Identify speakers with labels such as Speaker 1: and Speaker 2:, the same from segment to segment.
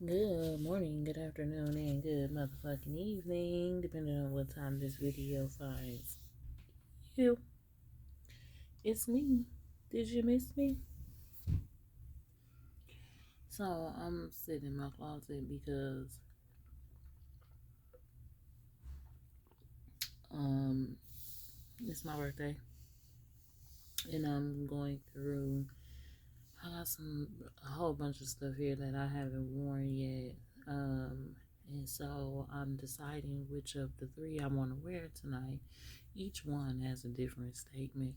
Speaker 1: Good morning, good afternoon, and good motherfucking evening, depending on what time this video finds you. It's me. Did you miss me? So I'm sitting in my closet because um it's my birthday and I'm going through I got a whole bunch of stuff here that I haven't worn yet. And so I'm deciding which of the three I want to wear tonight. Each one has a different statement.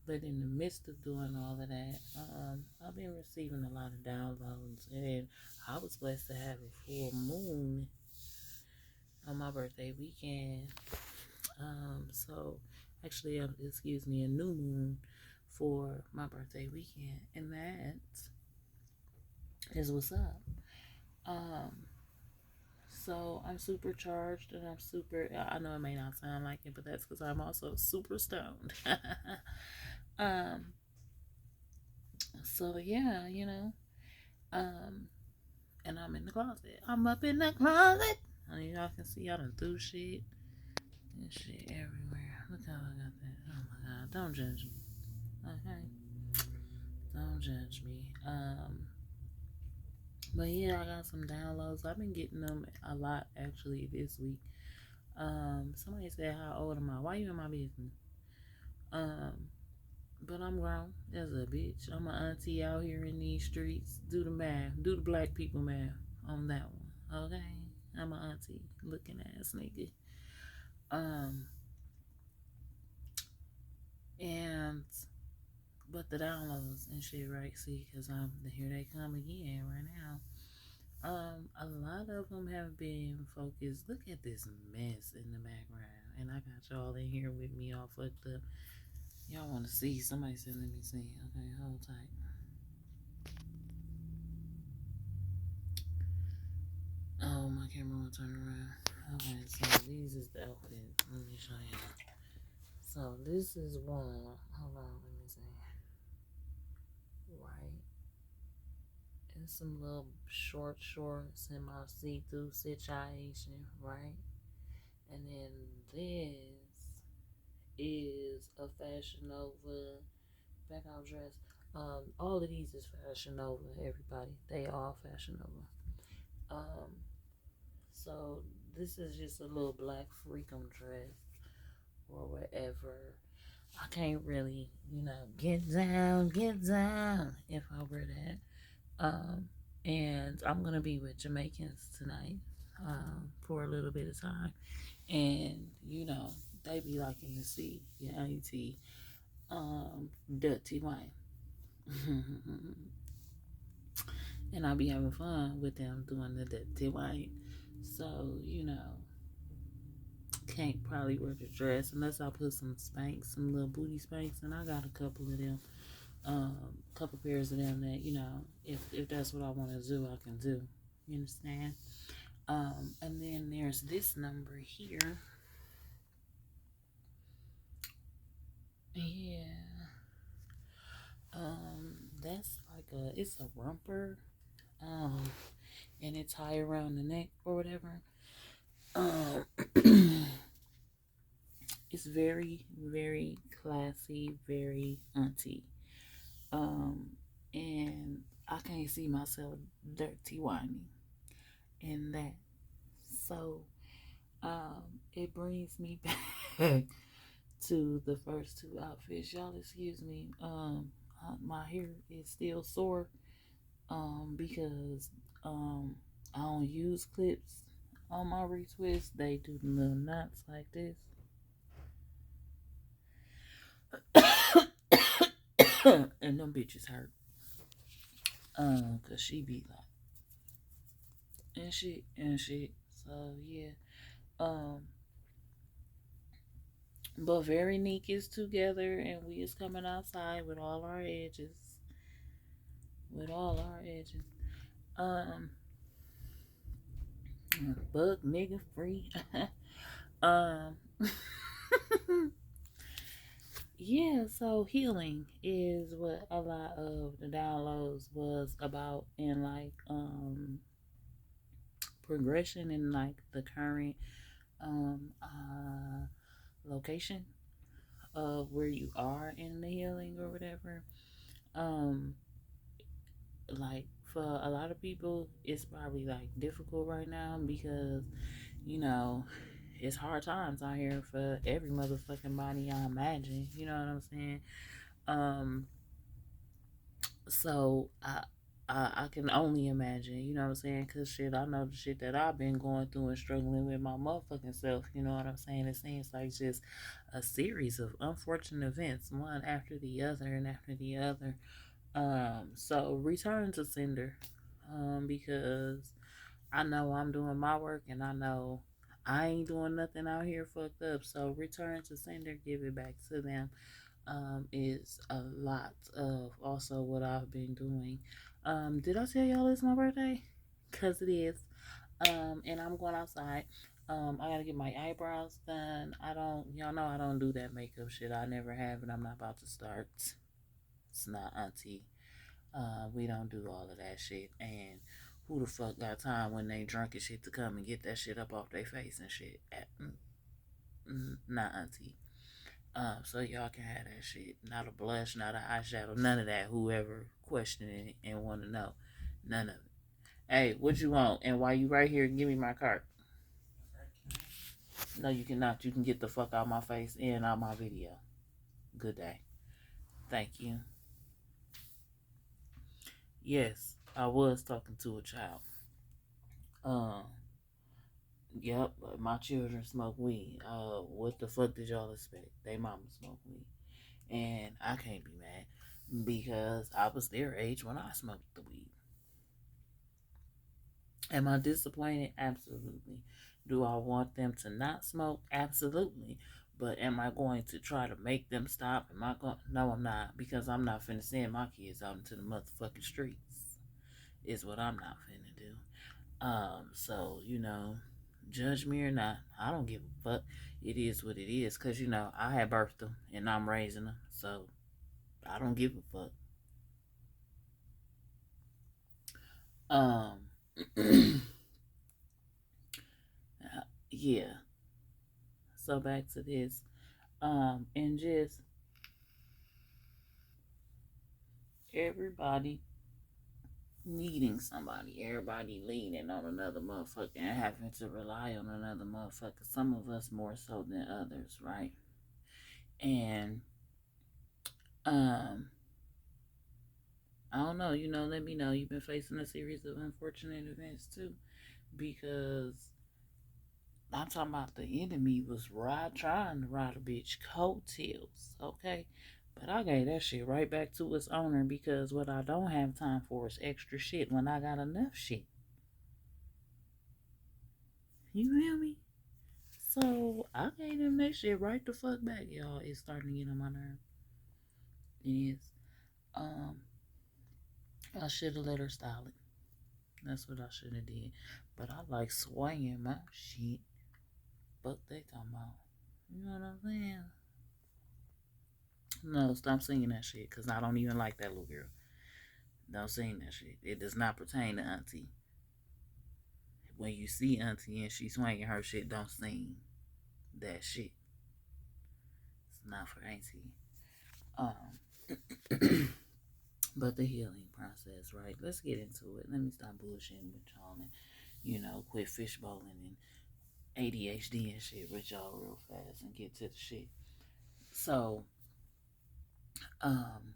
Speaker 1: But in the midst of doing all of that, I've been receiving a lot of downloads, and I was blessed to have a full moon on my birthday weekend. So actually, excuse me, a new moon for my birthday weekend, and that is what's up. Um, so I'm super charged, and I'm super. I know it may not sound like it, but that's because I'm also super stoned. um, so yeah, um, and I'm in the closet. I'm up in the closet. Honey, y'all can see I done threw shit and shit everywhere. Look how I got that. Oh my god, don't judge me. Okay, don't judge me. But yeah, I got some downloads. I've been getting them a lot actually this week. Somebody said, "How old am I? Why you in my business?" Um, but I'm grown as a bitch. I'm an auntie out here in these streets. Do the math. Do the black people math on that one. Okay? I'm an auntie looking ass nigga. Um, and but the downloads and shit, right? See, because here they come again right now. A lot of them have been focused. Look at this mess in the background, and I got y'all in here with me all fucked up. Y'all want to see? Somebody said, "Let me see." Okay, hold tight. Oh, my camera won't turn around. Okay, so these is the outfit. Let me show you. So this is one. Hold on, let me see. Right, and some little short shorts in my see-through situation. Right, and then this is a Fashion Nova back out dress. All of these is Fashion Nova. Everybody, they all Fashion Nova. So this is just a little black freakum dress or whatever. I can't really, get down if I wear that. And I'm gonna be with Jamaicans tonight, for a little bit of time, and they be liking to see your auntie, dirty white, and I'll be having fun with them doing the dirty white. So can't probably wear the dress unless I put some spanks, some little booty spanks, and I got a couple of them, couple pairs of them that if that's what I want to do, I can do. You understand? And then there's this number here. Yeah. That's like it's a romper, um, and it's high around the neck or whatever. Um, it's very, very classy, very auntie. Um, and I can't see myself dirty whining in that. So, it brings me back to the first two outfits. Y'all, excuse me. My hair is still sore. Because I don't use clips on my retwist. They do the little knots like this. And them bitches hurt. Cause she be like and shit. So yeah. Um but very neat is together and we is coming outside with all our edges. With all our edges. Um Bug nigga free. um Yeah, so healing is what a lot of the downloads was about, and like progression in like the current um uh location of where you are in the healing or whatever. Um like for a lot of people it's probably like difficult right now because you know it's hard times out here for every motherfucking body, I imagine. You know what I'm saying? Um so I can only imagine, you know what I'm saying? Cause shit, I know the shit that I've been going through and struggling with my motherfucking self. You know what I'm saying? It seems like just a series of unfortunate events, one after the other and after the other. So return to sender, because I know I'm doing my work and I know I ain't doing nothing out here fucked up. So return to sender, give it back to them. Is a lot of also what I've been doing. Did I tell y'all it's my birthday? Cause it is. And I'm going outside. I gotta get my eyebrows done. Y'all know I don't do that makeup shit. I never have, and I'm not about to start. It's not auntie. We don't do all of that shit. And who the fuck got time when they drunk and shit to come and get that shit up off their face and shit? Not auntie. So y'all can have that shit. Not a blush, not an eyeshadow, none of that. Whoever questioning it and want to know, none of it. Hey, what you want? And while you right here, give me my card. No, you cannot. You can get the fuck out my face and out my video. Good day. Thank you. Yes, I was talking to a child. Um, yep, my children smoke weed. What the fuck did y'all expect? They mama smoke weed. And I can't be mad because I was their age when I smoked the weed. Am I disappointed? Absolutely. Do I want them to not smoke? Absolutely. But am I going to try to make them stop? Am I going? No, I'm not, because I'm not finna send my kids out into the motherfucking streets. Is what I'm not finna do. So judge me or not, I don't give a fuck. It is what it is, cause I had birthed them and I'm raising them, so I don't give a fuck. Um, yeah. So back to this. And just everybody needing somebody, everybody leaning on another motherfucker and having to rely on another motherfucker. Some of us more so than others, right? And um, I don't know. Let me know. You've been facing a series of unfortunate events too, because I'm talking about the enemy was trying to ride a bitch coattails, okay? But I gave that shit right back to its owner, because what I don't have time for is extra shit when I got enough shit. You feel me? So I gave them that shit right the fuck back, y'all. It's starting to get on my nerve. It is. Um, I should have let her style it. That's what I should have did. But I like swaying my shit. Fuck they talking about. You know what I'm saying? No, stop singing that shit, because I don't even like that little girl. Don't sing that shit. It does not pertain to Auntie. When you see Auntie and she's swinging her shit, don't sing that shit. It's not for Auntie. But the healing process, right? Let's get into it. Let me stop bullshitting with y'all and, quit fishbowling and ADHD and shit with y'all real fast and get to the shit. So, um,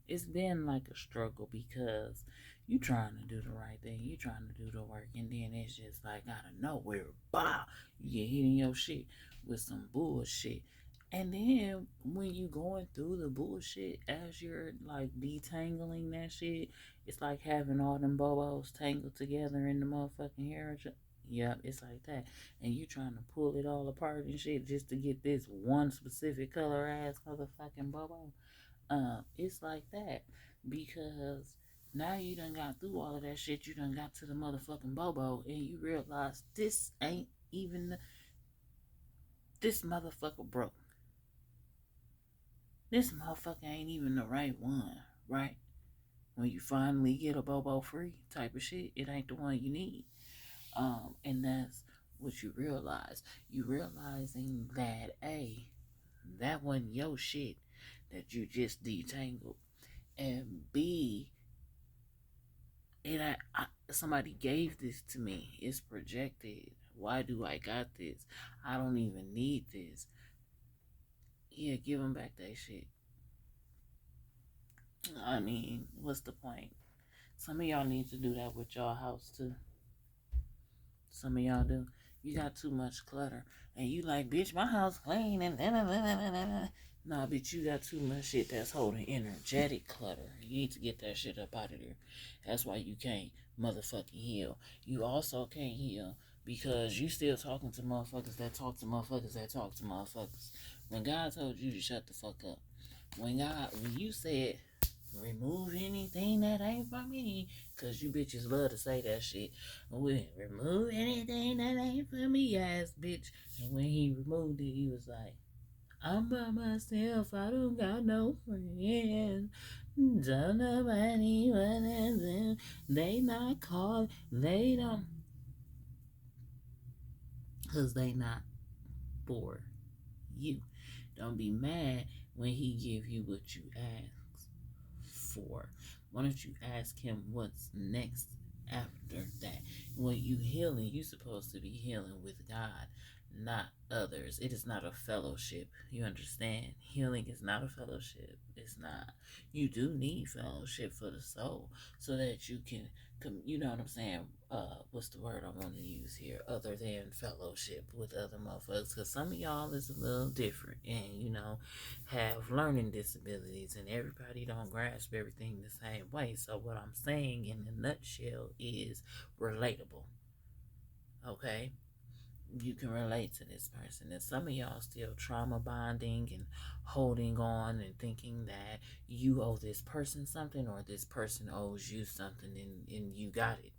Speaker 1: it's been like a struggle, because you trying to do the right thing, you trying to do the work, and then it's just like out of nowhere, bah, you get hit in your shit with some bullshit. And then when you going through the bullshit, as you're like detangling that shit, it's like having all them bobos tangled together in the motherfucking hair. Yep, it's like that. And you trying to pull it all apart and shit just to get this one specific color ass motherfucking bobo. It's like that, because now you done got through all of that shit. You done got to the motherfucking bobo, and you realize this ain't even this motherfucker broke. This motherfucker ain't even the right one, right? When you finally get a bobo free type of shit, it ain't the one you need. And that's what you realize. You realizing that A, that wasn't your shit that you just detangled. And B, somebody gave this to me. It's projected. Why do I got this? I don't even need this. Yeah, give them back that shit. I mean, what's the point? Some of y'all need to do that with y'all house too. Some of y'all do. You got too much clutter. And you like, bitch, my house clean and nah, bitch, you got too much shit that's holding energetic clutter. You need to get that shit up out of there. That's why you can't motherfucking heal. You also can't heal because you still talking to motherfuckers that talk to motherfuckers that talk to motherfuckers. When God told you to shut the fuck up. When you said remove anything that ain't for me, cause you bitches love to say that shit. Remove anything that ain't for me, ass bitch. And when he removed it, he was like, I'm by myself, I don't got no friends. Don't nobody want them. They not called, they don't, cause they not for you. Don't be mad when he give you what you ask for. Why don't you ask him what's next after that? When you healing, you supposed to be healing with God, not others. It is not a fellowship. You understand? Healing is not a fellowship. It's not. You do need fellowship for the soul so that you can, you know what I'm saying? What's the word I want to use here? Other than fellowship with other motherfuckers. Because some of y'all is a little different and, have learning disabilities and everybody don't grasp everything the same way. So what I'm saying in a nutshell is relatable. Okay? You can relate to this person. And some of y'all still trauma bonding and holding on and thinking that you owe this person something or this person owes you something, and you got it.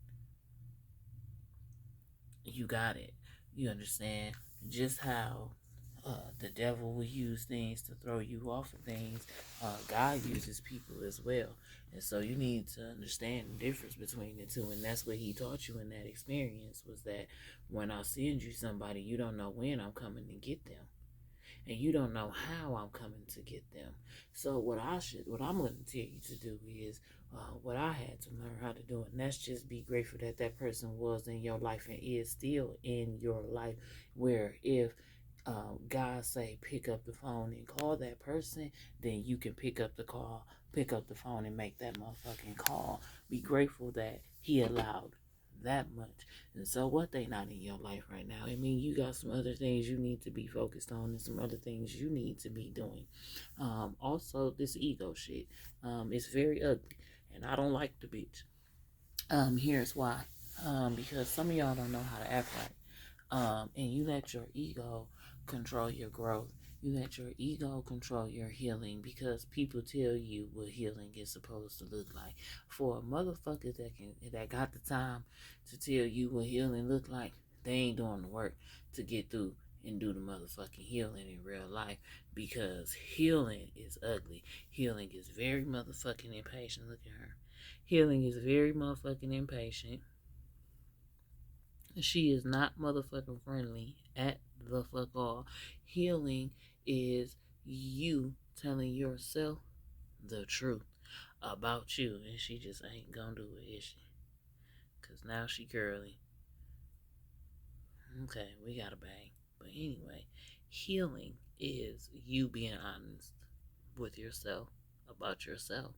Speaker 1: You got it. You understand just how the devil will use things to throw you off of things. God uses people as well. And so you need to understand the difference between the two. And that's what he taught you in that experience was that when I send you somebody, you don't know when I'm coming to get them. And you don't know how I'm coming to get them. So what I'm going to tell you to do is what I had to learn how to do, and that's just be grateful that that person was in your life and is still in your life. Where if God say pick up the phone and call that person, then you can pick up the phone and make that motherfucking call. Be grateful that he allowed that much. And so what they not in your life right now? I mean, you got some other things you need to be focused on and some other things you need to be doing. Also, this ego shit, it's very ugly, and I don't like the bitch. Here's why. Because some of y'all don't know how to act right. And you let your ego control your growth. You let your ego control your healing because people tell you what healing is supposed to look like. For a motherfucker that got the time to tell you what healing look like, they ain't doing the work to get through and do the motherfucking healing in real life because healing is ugly. Healing is very motherfucking impatient. Look at her. Healing is very motherfucking impatient. She is not motherfucking friendly at the fuck all. Healing is you telling yourself the truth about you, and she just ain't gonna do it, is she? Cause now she girly. Okay, we got a bang. But anyway, healing is you being honest with yourself about yourself.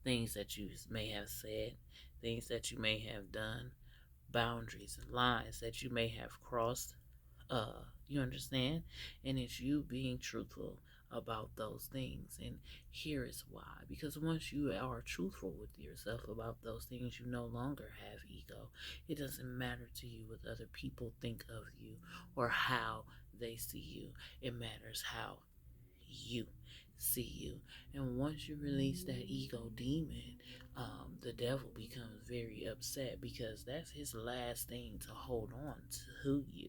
Speaker 1: Things that you may have said, things that you may have done, boundaries and lines that you may have crossed. You understand? And it's you being truthful about those things. And here is why. Because once you are truthful with yourself about those things, you no longer have ego. It doesn't matter to you what other people think of you or how they see you. It matters how you see you. And once you release that ego demon, the devil becomes very upset because that's his last thing to hold on to you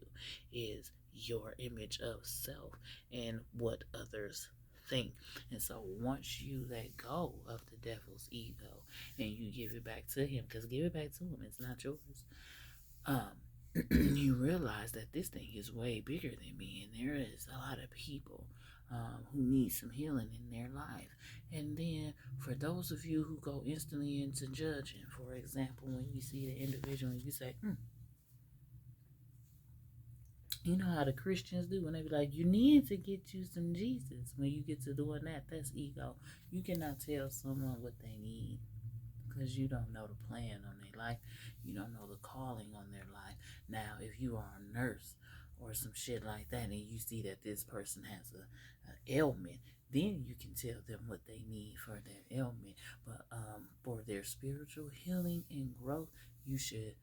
Speaker 1: is your image of self and what others think. And so once you let go of the devil's ego and you give it back to him, because give it back to him, it's not yours. you realize that this thing is way bigger than me, and there is a lot of people who need some healing in their life. And then for those of you who go instantly into judging, for example, when you see the individual and you say, you know how the Christians do when they be like, you need to get you some Jesus. When you get to doing that, that's ego. You cannot tell someone what they need because you don't know the plan on their life. You don't know the calling on their life. Now, if you are a nurse or some shit like that and you see that this person has an ailment, then you can tell them what they need for their ailment. But for their spiritual healing and growth, you should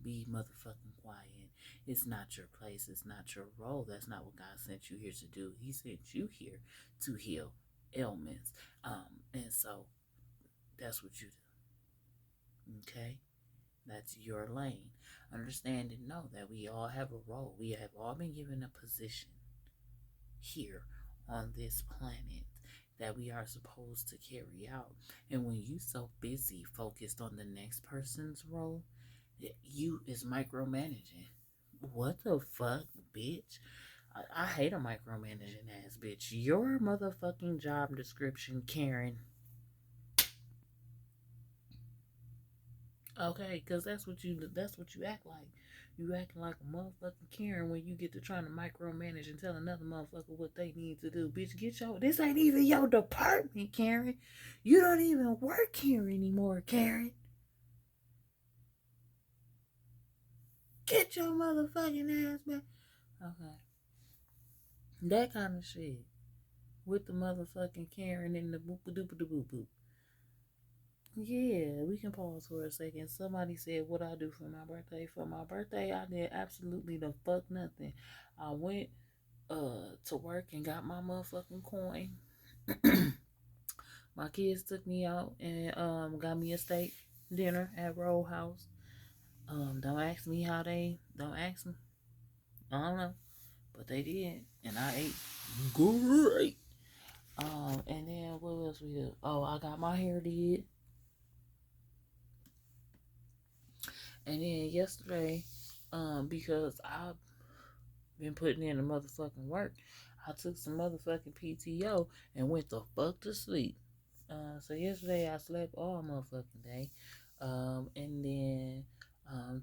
Speaker 1: be motherfucking quiet. It's not your place. It's not your role. That's not what God sent you here to do. He sent you here to heal ailments. And so that's what you do. Okay? That's your lane. Understand and know that we all have a role. We have all been given a position here on this planet that we are supposed to carry out. And when you so busy focused on the next person's role, you is micromanaging. What the fuck, bitch? I hate a micromanaging ass bitch. Your motherfucking job description, Karen. Okay, because that's what you act like. You acting like a motherfucking Karen when you get to trying to micromanage and tell another motherfucker what they need to do. Bitch, this ain't even your department, Karen. You don't even work here anymore, Karen. Get your motherfucking ass back. Okay. That kind of shit. With the motherfucking Karen and the boop a doop a boop boop. Yeah, we can pause for a second. Somebody said what I do for my birthday. For my birthday, I did absolutely the fuck nothing. I went to work and got my motherfucking coin. My kids took me out and got me a steak dinner at Roadhouse. Don't ask me how don't ask me. I don't know. But they did. And I ate great. And then what else we do? Oh, I got my hair did. And then yesterday, because I've been putting in the motherfucking work, I took some motherfucking PTO and went the fuck to sleep. So yesterday I slept all motherfucking day. And then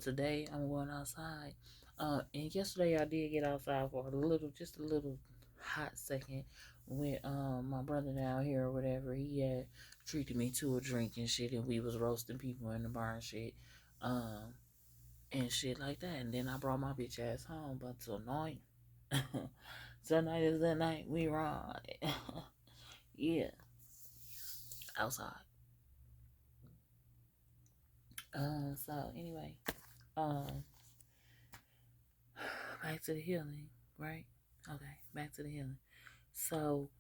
Speaker 1: today I'm going outside. And yesterday I did get outside for just a little hot second with my brother down here or whatever. He had treated me to a drink and shit, and we was roasting people in the bar and shit. And shit like that. And then I brought my bitch ass home. But tonight, tonight is the night we ride. Yeah, outside. So anyway, back to the healing, right? Okay, back to the healing. So,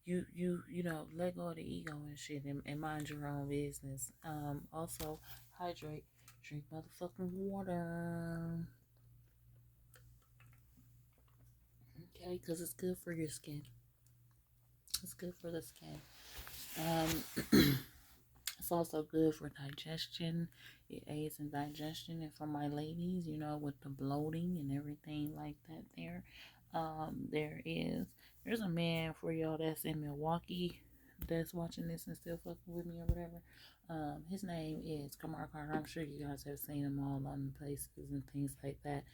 Speaker 1: you know, let go of the ego and shit, and mind your own business. Also hydrate, drink motherfucking water. Okay, because it's good for your skin. It's good for the skin. It's also good for digestion. It aids in digestion, and for my ladies, you know, with the bloating and everything like that. There's a man for y'all that's in Milwaukee that's watching this and still fucking with me or whatever. His name is Kamar Carter. I'm sure you guys have seen him all on the places and things like that.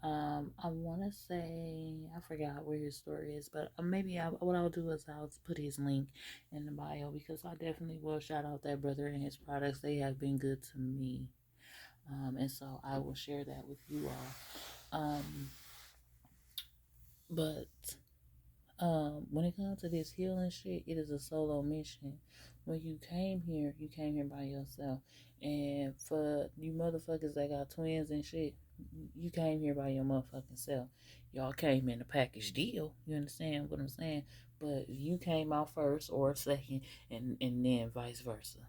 Speaker 1: I want to say, I forgot where his story is, but what I'll do is I'll put his link in the bio because I definitely will shout out that brother and his products. They have been good to me. And so I will share that with you all. But when it comes to this healing shit, it is a solo mission. When you came here by yourself. And for you motherfuckers that got twins and shit, you came here by your motherfucking self. Y'all came in a package deal. You understand what I'm saying? But you came out first or second, and then vice versa.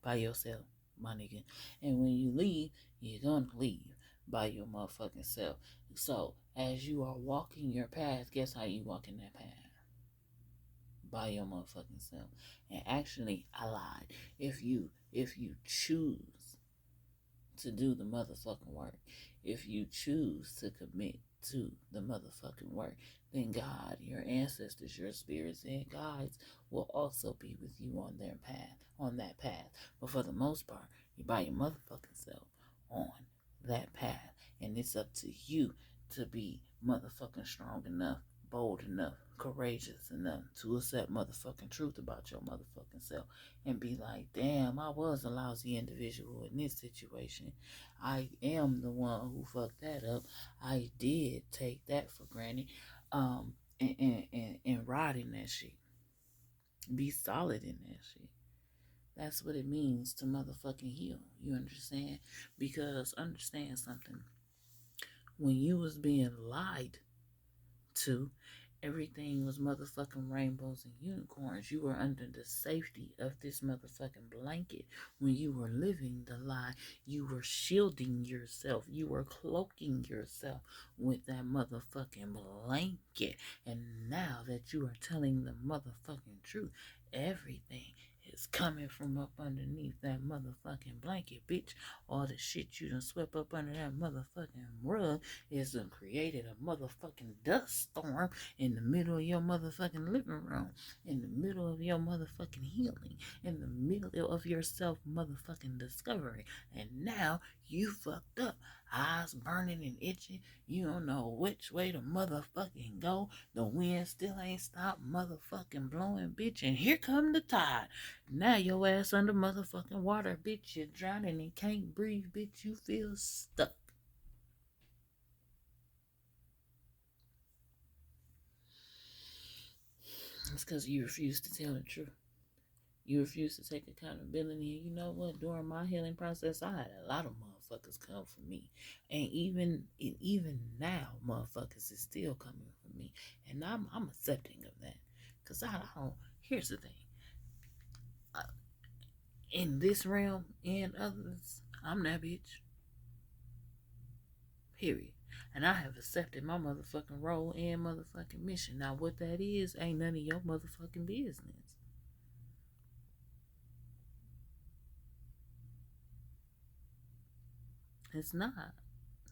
Speaker 1: By yourself, my nigga. And when you leave, you're gonna leave by your motherfucking self. So as you are walking your path, guess how you walk in that path? By your motherfucking self. And actually, I lied. If you choose to do the motherfucking work, if you choose to commit to the motherfucking work, then God, your ancestors, your spirits and guides will also be with you on their path, on that path. But for the most part, you by your motherfucking self on that path. And it's up to you to be motherfucking strong enough, bold enough, courageous enough to accept motherfucking truth about your motherfucking self and be like, damn, I was a lousy individual in this situation. I am the one who fucked that up. I did take that for granted. And ride in that shit. Be solid in that shit. That's what it means to motherfucking heal. You understand? Because understand something. When you was being lied to, everything was motherfucking rainbows and unicorns. You were under the safety of this motherfucking blanket. When you were living the lie, you were shielding yourself. You were cloaking yourself with that motherfucking blanket. And now that you are telling the motherfucking truth, everything is coming from up underneath that motherfucking blanket, bitch. All the shit you done swept up under that motherfucking rug is done created a motherfucking dust storm in the middle of your motherfucking living room, in the middle of your motherfucking healing, in the middle of your self motherfucking discovery. And now you fucked up. Eyes burning and itching. You don't know which way to motherfucking go. The wind still ain't stopped motherfucking blowing, bitch. And here come the tide. Now your ass under motherfucking water, bitch. You're drowning and can't breathe, bitch. You feel stuck. It's because you refuse to tell the truth. You refuse to take accountability. And you know what? During my healing process, I had a lot of motherfuckers come for me. And even now, motherfuckers is still coming for me. And I'm accepting of that. Because I don't, here's the thing. In this realm and others, I'm that bitch. Period. And I have accepted my motherfucking role and motherfucking mission. Now, what that is ain't none of your motherfucking business. It's not.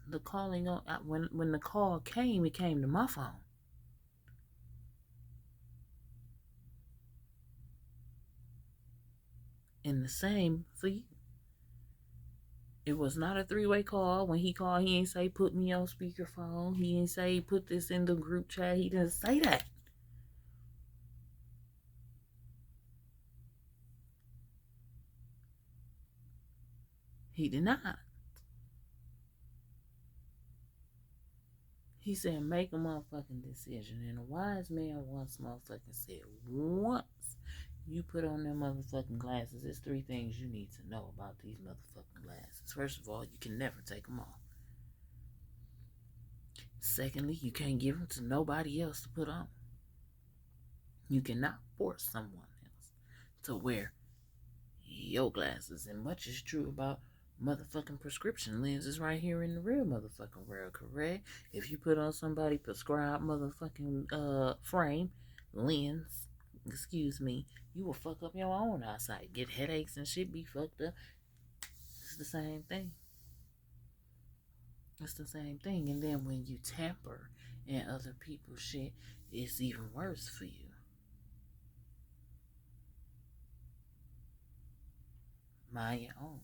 Speaker 1: The calling on when the call came, it came to my phone. And the same for you. It was not a three-way call. When he called, he ain't say put me on speakerphone. He ain't say put this in the group chat. He didn't say that. He did not. He said, make a motherfucking decision. And a wise man once motherfucking said, once you put on them motherfucking glasses, there's three things you need to know about these motherfucking glasses. First of all, you can never take them off. Secondly, you can't give them to nobody else to put on. You cannot force someone else to wear your glasses. And much is true about motherfucking prescription lenses right here in the real motherfucking world, correct? If you put on somebody prescribed motherfucking frame lens, excuse me, you will fuck up your own eyesight, get headaches and shit, be fucked up. It's the same thing. It's the same thing. And then when you tamper in other people's shit, it's even worse for you. Mind your own.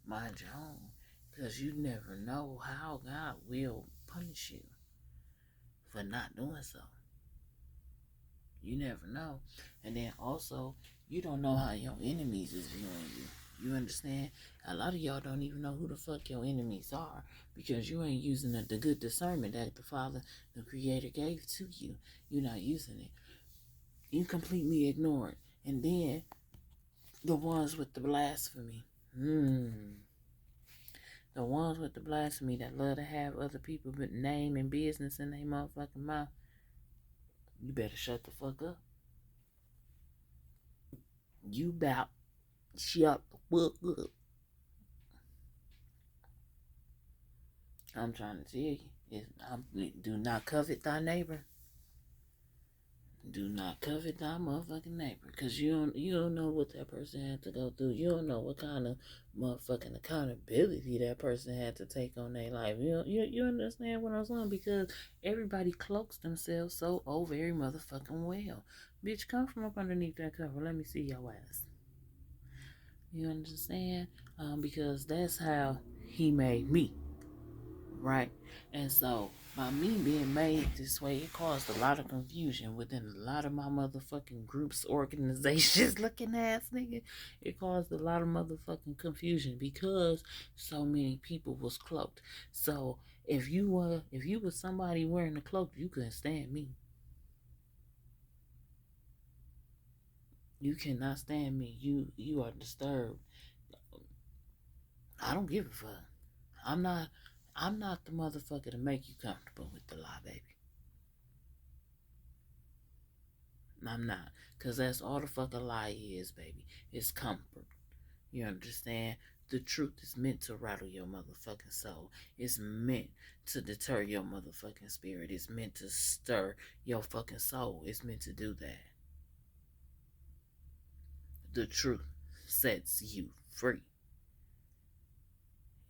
Speaker 1: Mind your own. Because you never know how God will punish you for not doing so. You never know. And then also, you don't know how your enemies is viewing you. You understand? A lot of y'all don't even know who the fuck your enemies are because you ain't using the good discernment that the Father, the Creator, gave to you. You're not using it. You completely ignore it. And then the ones with the blasphemy. The ones with the blasphemy that love to have other people with name and business in their motherfucking mouth. You better shut the fuck up. You bout shut the fuck up. I'm trying to tell you. Do not covet thy neighbor. Do not covet thy motherfucking neighbor, cause you don't know what that person had to go through. You don't know what kind of motherfucking accountability that person had to take on their life. You understand what I'm saying? Because everybody cloaks themselves so very motherfucking well. Bitch, come from up underneath that cover. Let me see your ass. You understand? Because that's how he made me, right? And so, by me being made this way, it caused a lot of confusion within a lot of my motherfucking groups, organizations, looking ass nigga. It caused a lot of motherfucking confusion because so many people was cloaked. So, if you was somebody wearing a cloak, you couldn't stand me. You cannot stand me. You are disturbed. I don't give a fuck. I'm not I'm not the motherfucker to make you comfortable with the lie, baby. I'm not. Because that's all the fuck a lie is, baby. It's comfort. You understand? The truth is meant to rattle your motherfucking soul. It's meant to deter your motherfucking spirit. It's meant to stir your fucking soul. It's meant to do that. The truth sets you free.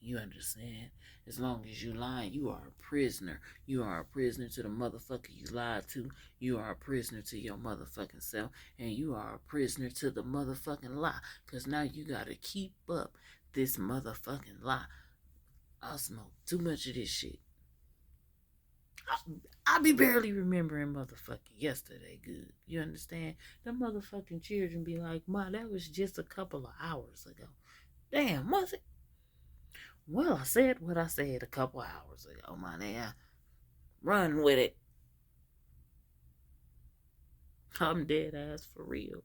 Speaker 1: You understand? As long as you lying, you are a prisoner. You are a prisoner to the motherfucker you lied to. You are a prisoner to your motherfucking self. And you are a prisoner to the motherfucking lie. Because now you got to keep up this motherfucking lie. I smoke too much of this shit. I be barely remembering motherfucking yesterday good. You understand? The motherfucking children be like, Ma, that was just a couple of hours ago. Damn, was it? Well, I said what I said a couple hours ago, my nigga. Run with it. I'm dead ass for real.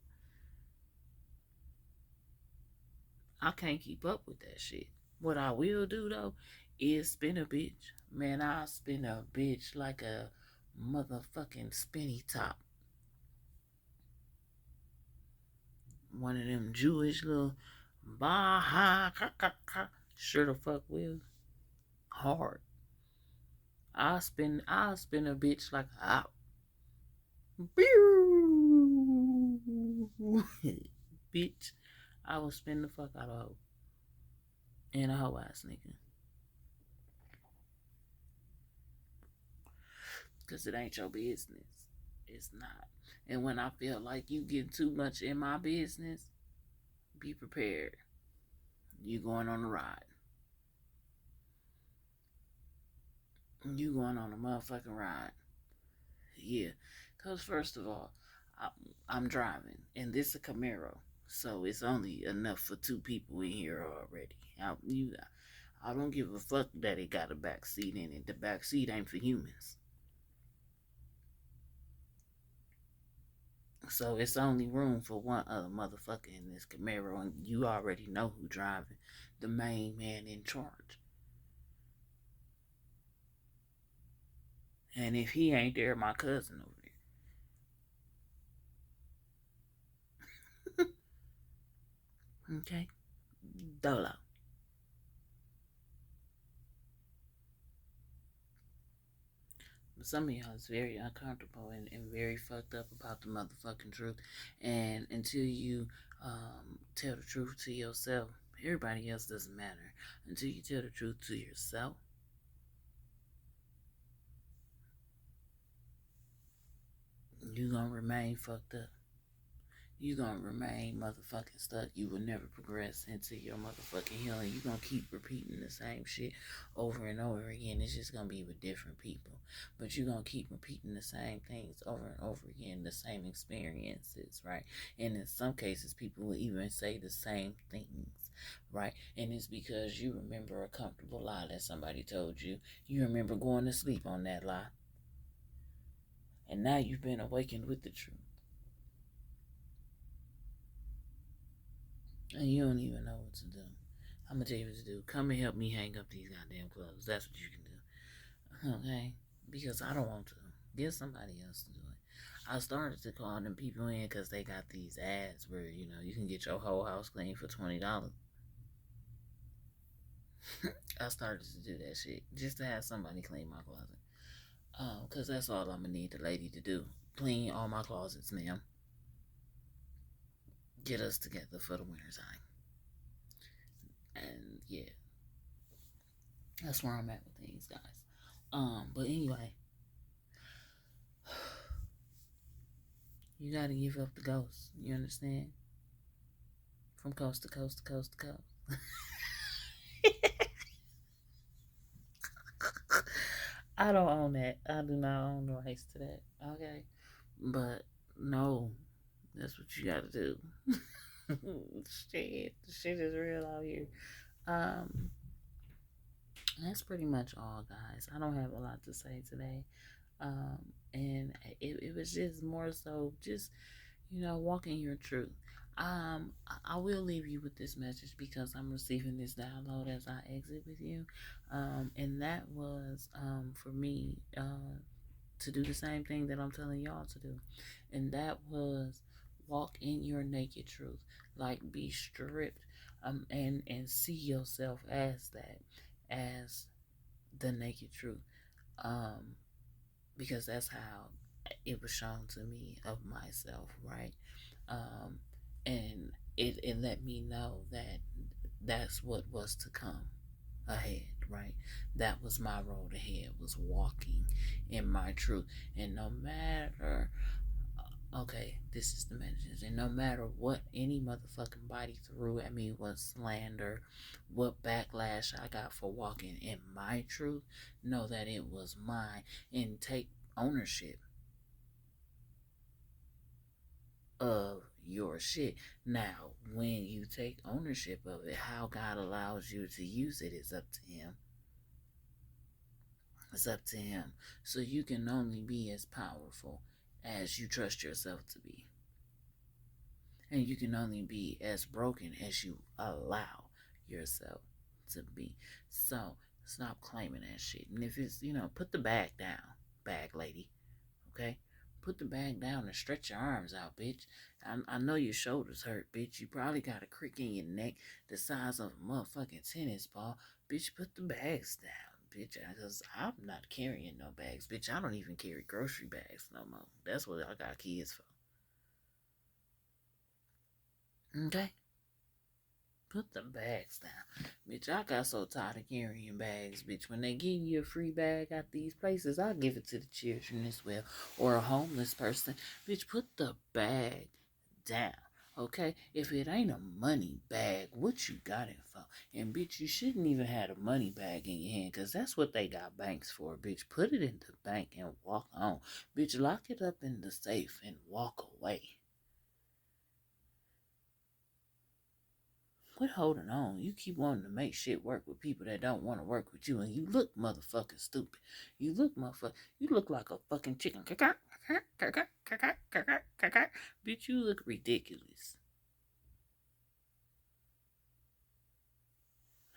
Speaker 1: I can't keep up with that shit. What I will do though is spin a bitch. Man, I'll spin a bitch like a motherfucking spinny top. One of them Jewish little Baha. Sure the fuck will. Hard. I'll spin a bitch like a bitch. I will spin the fuck out of a hoe. And a hoe ass nigga. Because it ain't your business. It's not. And when I feel like you get too much in my business, be prepared. You going on a ride. You going on a motherfucking ride. Yeah. Because first of all, I'm driving. And this is a Camaro. So it's only enough for two people in here already. I don't give a fuck that it got a back seat in it. The back seat ain't for humans. So it's only room for one other motherfucker in this Camaro, and you already know who driving. The main man in charge. And if he ain't there, my cousin over there. Okay? Dolo. But some of y'all is very uncomfortable and very fucked up about the motherfucking truth. And until you tell the truth to yourself, everybody else doesn't matter. Until you tell the truth to yourself, you gonna remain fucked up. You gonna remain motherfucking stuck. You will never progress into your motherfucking healing. You gonna keep repeating the same shit over and over again. It's just gonna be with different people. But you gonna keep repeating the same things over and over again, the same experiences, right? And in some cases, people will even say the same things, right? And it's because you remember a comfortable lie that somebody told you. You remember going to sleep on that lie. And now you've been awakened with the truth. And you don't even know what to do. I'm gonna tell you what to do. Come and help me hang up these goddamn clothes. That's what you can do. Okay? Because I don't want to. Get somebody else to do it. I started to call them people in because they got these ads where, you can get your whole house clean for $20. I started to do that shit just to have somebody clean my closet. Because that's all I'm going to need the lady to do. Clean all my closets, ma'am. Get us together for the winter time. And yeah, that's where I'm at with things, guys. But anyway, you got to give up the ghost. You understand? From coast to coast to coast to coast. I don't own that. I do not own the rights to that. Okay. But no, that's what you gotta do. Shit is real out here. Um, that's pretty much all, guys. I don't have a lot to say today. And it was just more so just, walking your truth. I will leave you with this message because I'm receiving this download as I exit with you. And that was, for me, to do the same thing that I'm telling y'all to do. And that was walk in your naked truth. Like, be stripped, and see yourself as that, as the naked truth. Um, because that's how it was shown to me of myself, right? Um, and it let me know that that's what was to come ahead, right? That was my road ahead, was walking in my truth. And no matter, okay, this is the message. And no matter what any motherfucking body threw at me, what slander, what backlash I got for walking in my truth, know that it was mine and take ownership of your shit. Now, when you take ownership of it, how God allows you to use it is up to Him. It's up to Him. So you can only be as powerful as you trust yourself to be. And you can only be as broken as you allow yourself to be. So stop claiming that shit. And if it's, put the bag down, bag lady. Okay? Put the bag down and stretch your arms out, bitch. I know your shoulders hurt, bitch. You probably got a crick in your neck the size of a motherfucking tennis ball. Bitch, put the bags down, bitch. Because I'm not carrying no bags, bitch. I don't even carry grocery bags no more. That's what I got kids for. Okay? Put the bags down. Bitch, I got so tired of carrying bags, bitch. When they give you a free bag at these places, I'll give it to the children as well. Or a homeless person. Bitch, put the bag down. Okay? If it ain't a money bag, what you got it for? And bitch, you shouldn't even have a money bag in your hand, because that's what they got banks for, bitch. Put it in the bank and walk on. Bitch, lock it up in the safe and walk away. Quit holding on. You keep wanting to make shit work with people that don't want to work with you, and you look motherfucking stupid. You look like a fucking chicken. Bitch, you look ridiculous.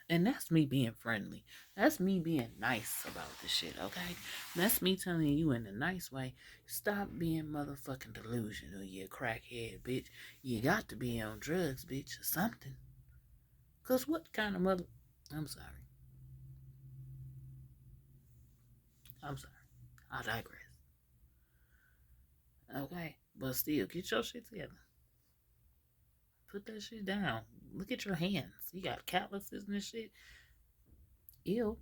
Speaker 1: And that's me being friendly. That's me being nice about this shit, okay? That's me telling you in a nice way, stop being motherfucking delusional, you crackhead, bitch. You got to be on drugs, bitch, or something. Because what kind of mother... I'm sorry. I digress. Okay? But still, get your shit together. Put that shit down. Look at your hands. You got calluses and shit. Ew.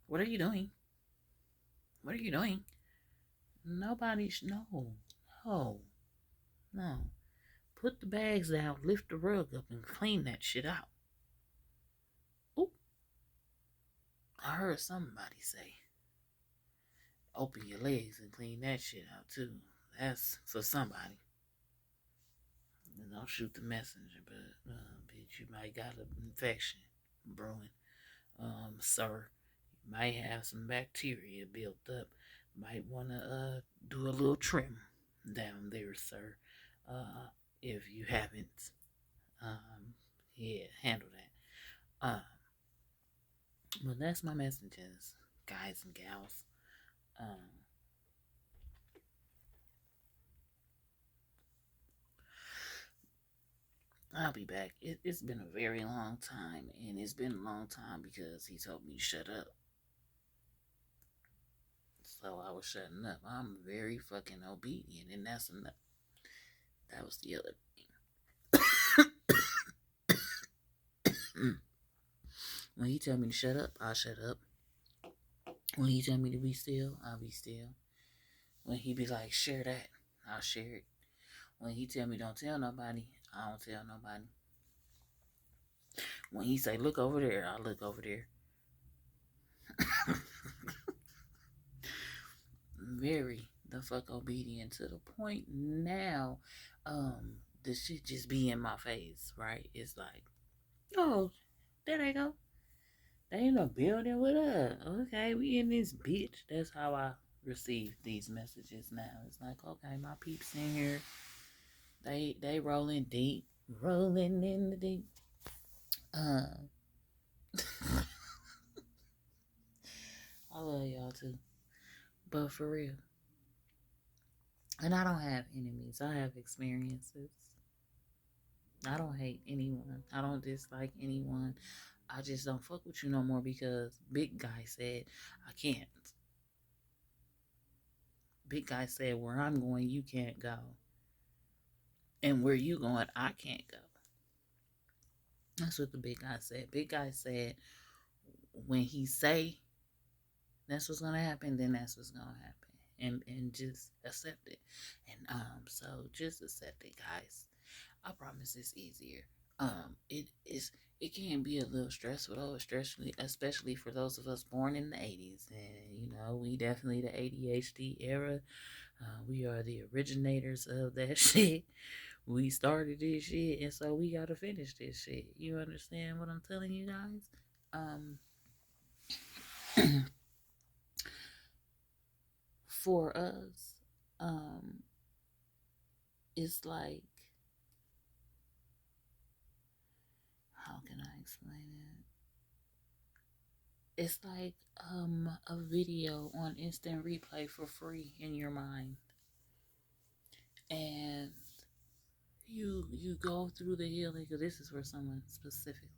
Speaker 1: What are you doing? What are you doing? Nobody's... No. No. No. Put the bags down. Lift the rug up and clean that shit out. Ooh. I heard somebody say, open your legs and clean that shit out too. That's for somebody. Don't shoot the messenger, but bitch, you might got an infection brewing. Sir, you might have some bacteria built up. Might want to do a little trim down there, sir. If you haven't, handle that. But that's my messages, guys and gals. I'll be back. It's been a very long time, and it's been a long time because he told me to shut up. So I was shutting up. I'm very fucking obedient, and that's enough. That was the other thing. When he tell me to shut up, I'll shut up. When he tell me to be still, I'll be still. When he be like, share that, I'll share it. When he tell me don't tell nobody, I don't tell nobody. When he say look over there, I look over there. Very the fuck obedient to the point now. The shit just be in my face, right? It's like, oh, there they go. They in a building with us. Okay, we in this bitch. That's how I receive these messages now. It's like, okay, my peeps in here. They rolling deep, rolling in the deep. I love y'all too, but for real. And I don't have enemies. I have experiences. I don't hate anyone. I don't dislike anyone. I just don't fuck with you no more because Big Guy said I can't. Big Guy said where I'm going, you can't go. And where you going, I can't go. That's what the big guy said. Big Guy said when he say that's what's gonna happen, then that's what's gonna happen. And just accept it. And so just accept it, guys. I promise it's easier. It can be a little stressful though, especially for those of us born in the 80s. And we definitely the ADHD era. We are the originators of that shit. We started this shit, and so we gotta finish this shit. You understand what I'm telling you guys? For us, it's like, how can I explain it? It's like a video on instant replay for free in your mind, and you go through the healing. Because this is for someone specifically.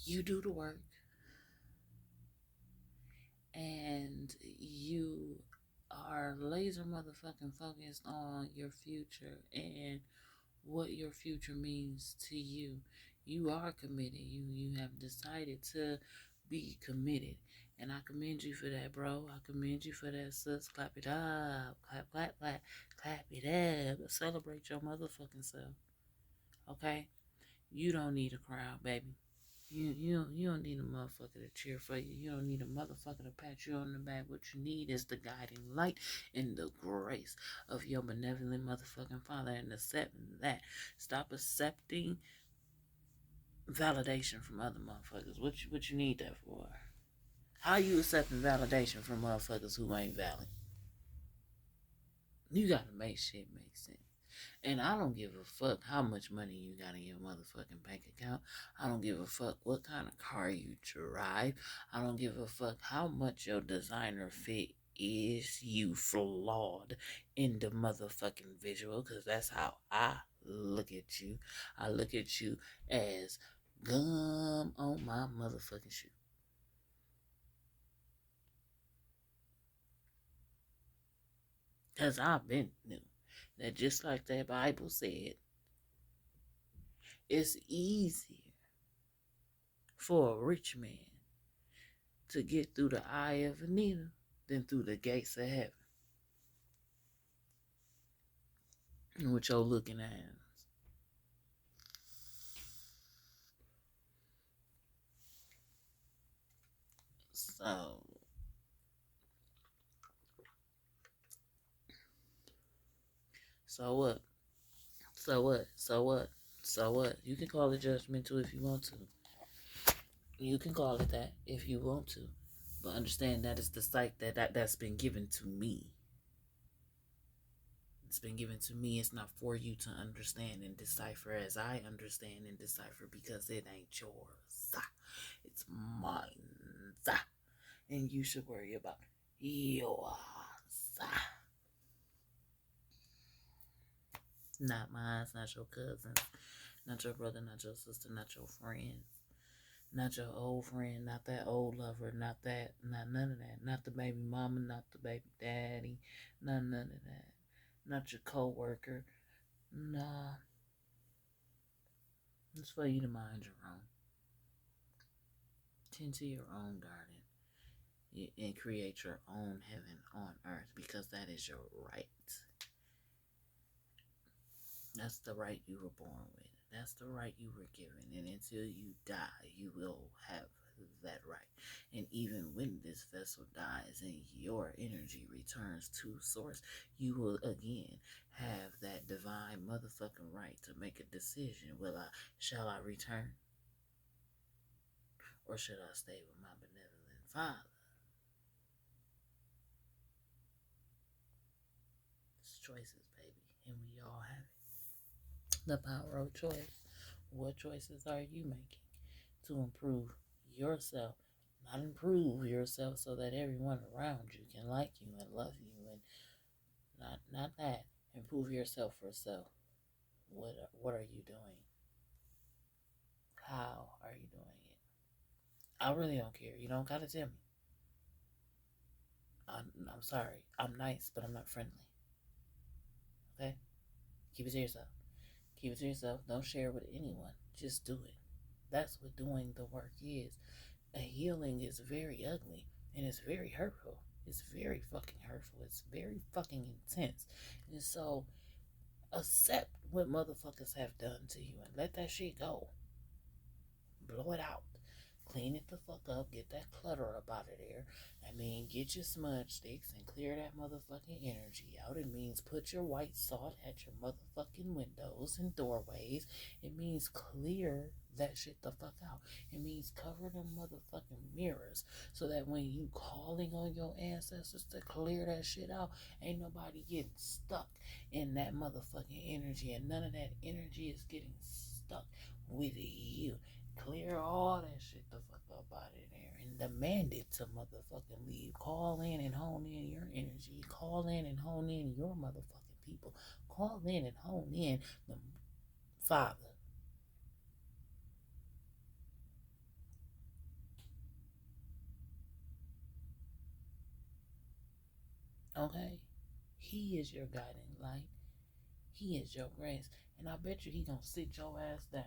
Speaker 1: You do the work, and you are laser motherfucking focused on your future and what your future means to you. You are committed. You have decided to be committed. And I commend you for that, bro. I commend you for that, sis. Clap it up. Clap, clap, clap. Clap it up. Celebrate your motherfucking self. Okay? You don't need a crowd, baby. You don't need a motherfucker to cheer for you. You don't need a motherfucker to pat you on the back. What you need is the guiding light and the grace of your benevolent motherfucking Father, and accept that. Stop accepting validation from other motherfuckers. What you need that for? How you accepting validation from motherfuckers who ain't valid? You gotta make shit make sense. And I don't give a fuck how much money you got in your motherfucking bank account. I don't give a fuck what kind of car you drive. I don't give a fuck how much your designer fit is. You flawed in the motherfucking visual, because that's how I look at you. I look at you as gum on my motherfucking shoe. Because I've been new. That just like that Bible said, it's easier for a rich man to get through the eye of a needle than through the gates of heaven. With your looking at. So what? So what? So what? So what? You can call it judgmental if you want to. You can call it that if you want to. But understand that it's the sight that's been given to me. It's been given to me. It's not for you to understand and decipher as I understand and decipher, because it ain't yours. It's mine. And you should worry about yours. Not mine, not your cousin, not your brother, not your sister, not your friends. Not your old friend, not that old lover, not none of that. Not the baby mama, not the baby daddy, none of that. Not your co-worker. Nah, it's for you to mind your own. Tend to your own garden and create your own heaven on earth because that is your right. That's the right you were born with. That's the right you were given. And until you die, you will have that right. And even when this vessel dies and your energy returns to source, you will again have that divine motherfucking right to make a decision. Shall I return? Or should I stay with my benevolent father? It's choices, baby. And we all have it. The power of choice. What choices are you making to improve yourself? Not improve yourself so that everyone around you can like you and love you, and not that. Improve yourself for self. What are you doing? How are you doing it? I really don't care. You don't gotta tell me. I'm sorry. I'm nice, but I'm not friendly. Okay? Keep it to yourself. Keep it to yourself. Don't share it with anyone. Just do it. That's what doing the work is. A healing is very ugly and it's very hurtful. It's very fucking hurtful. It's very fucking intense. And so accept what motherfuckers have done to you and let that shit go. Blow it out. Clean it the fuck up. Get that clutter up out of there. Get your smudge sticks and clear that motherfucking energy out. It means put your white salt at your motherfucking windows and doorways. It means clear that shit the fuck out. It means cover them motherfucking mirrors so that when you calling on your ancestors to clear that shit out, ain't nobody getting stuck in that motherfucking energy, and none of that energy is getting stuck with you. Clear all that shit the fuck up out of there and demand it to motherfucking leave. Call in and hone in your energy. Call in and hone in your motherfucking people. Call in and hone in the Father. Okay? He is your guiding light. He is your grace. And I bet you he gonna sit your ass down.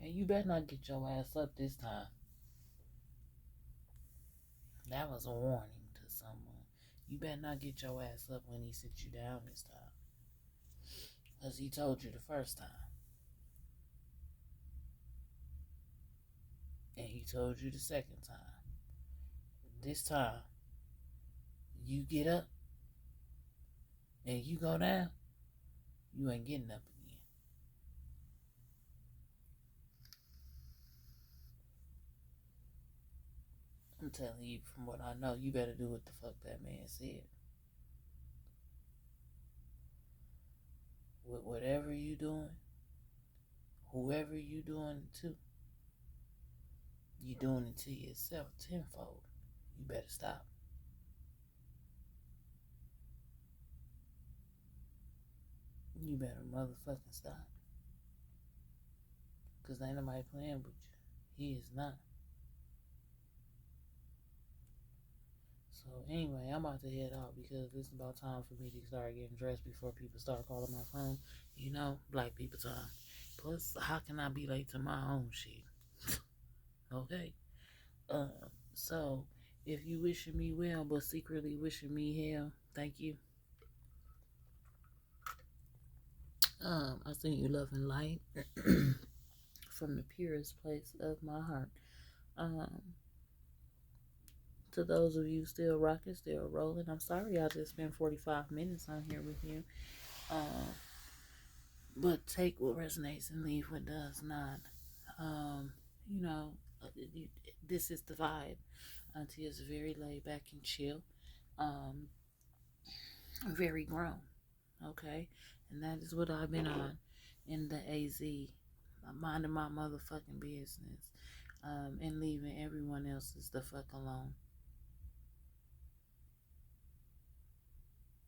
Speaker 1: And you better not get your ass up this time. That was a warning to someone. You better not get your ass up when he sits you down this time. Because he told you the first time. And he told you the second time. This time, you get up and you go down, you ain't getting up again. I'm telling you from what I know, you better do what the fuck that man said. With whatever you doing, whoever you doing it to, you doing it to yourself tenfold. You better stop. You better motherfucking stop. Because ain't nobody playing with you. He is not. So anyway, I'm about to head out because it's about time for me to start getting dressed before people start calling my phone. You know, black people time. Plus, how can I be late to my own shit? Okay. Um, so if you wishing me well but secretly wishing me hell, thank you. I send you love and light from the purest place of my heart. Um, to those of you still rocking, still rolling, I'm sorry I just spent 45 minutes on here with you. But take what resonates and leave what does not. Um, you know, this is the vibe. Auntie is very laid back and chill. Um, very grown. Okay, and that is what I've been on in the AZ. I'm minding my motherfucking business, and leaving everyone else's the fuck alone.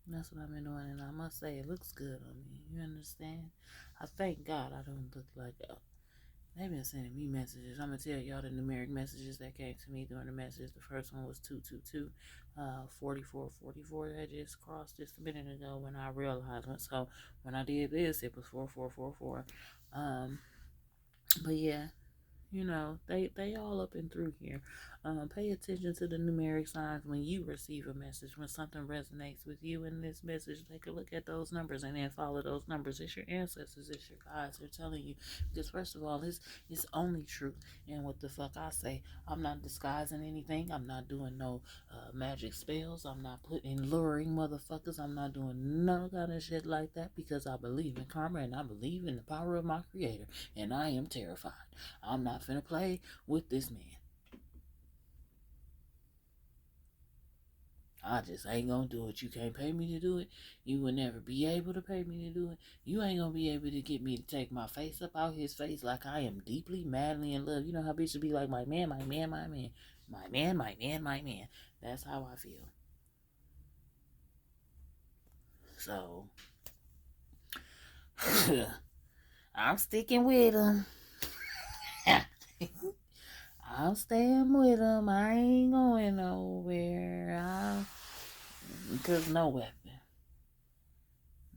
Speaker 1: That's what I've been doing, and I must say it looks good on me. You understand? I thank God I don't look like They've been sending me messages. I'm gonna tell y'all the numeric messages that came to me during the message. The first one was 222, 4444. That just crossed just a minute ago when I realized it. So when I did this, it was 4444. But yeah, you know, they all up and through here. Pay attention to the numeric signs when you receive a message. When something resonates with you in this message, take a look at those numbers and then follow those numbers. It's your ancestors, it's your guides. They're telling you. Because first of all, it's only truth. And what the fuck I say, I'm not disguising anything. I'm not doing no magic spells. I'm not putting luring motherfuckers. I'm not doing none kind of shit like that because I believe in karma and I believe in the power of my creator. And I am terrified. I'm not finna play with this man. I just ain't gonna do it. You can't pay me to do it. You will never be able to pay me to do it. You ain't gonna be able to get me to take my face up out his face like I am deeply, madly in love. You know how bitches be like, my man, my man, my man. My man, my man, my man. That's how I feel. So, I'm sticking with him. I'm staying with him. I ain't going nowhere. Because no weapon.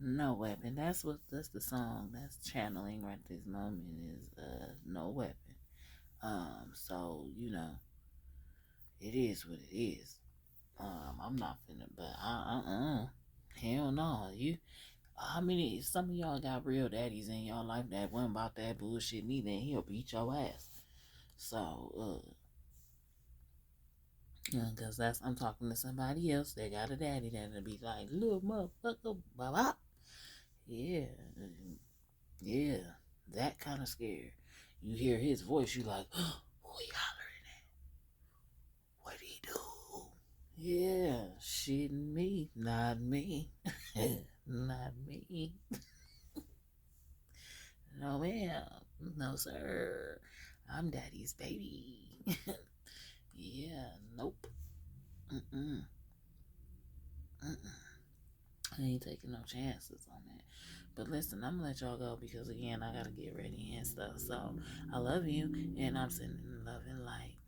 Speaker 1: No weapon. That's the song. That's channeling right this moment is no weapon. So, you know, it is what it is. I'm not finna but hell no. How many some of y'all got real daddies in y'all life that wasn't about that bullshit neither and he'll beat your ass. So, because I'm talking to somebody else that got a daddy that'll be like, little motherfucker, blah, blah. Yeah, yeah, that kind of scared. You hear his voice, you like, oh, who he hollering at? What'd he do? Yeah, shitting me, not me, not me. No, ma'am, no, sir. I'm daddy's baby. Yeah, nope. Mm-mm. Mm-mm. I ain't taking no chances on that. But listen, I'm gonna let y'all go because again, I gotta get ready and stuff. So I love you, and I'm sending love and light.